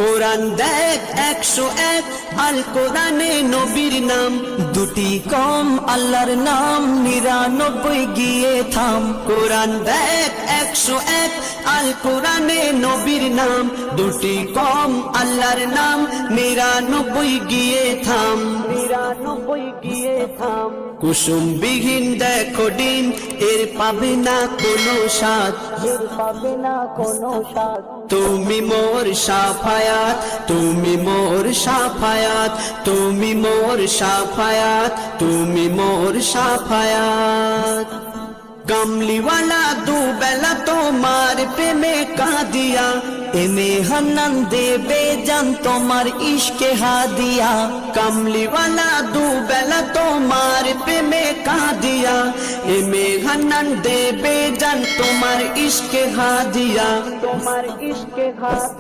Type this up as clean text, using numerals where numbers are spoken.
কোরআন দেখ 101 আল কোরআনে নবীর নাম, দুটি কম আল্লাহর নাম 99 গিয়ে থাম। কোরআন দেখ 101 আল কোরআনে নবীর নাম, দুটি কম আল্লাহর নাম 99 গিয়ে থাম। 99 গিয়ে থাম। কুসুম বিহীন দেখো ডিম, এর পাবে না কোনো স্বাদ, এর পাবে না কোনো স্বাদ। তুমি মোর শাফায়াত, তুমি মোর শাফায়াত, তুমি মোর শাফায়াত, তুমি মোর শাফায়াত। কামলিওয়ালা দুবেলা তোমার প্রেমে কাঁদিয়া, এমে হান্নান দেবে জান তোমার ইশকে হাদিয়া। কামলিওয়ালা দুবেলা তোমার প্রেমে কাঁদিয়া, এমে হান্নান দেবে জান তোমার ইশকে হাদিয়া, তোমার ইশকে হাদিয়া।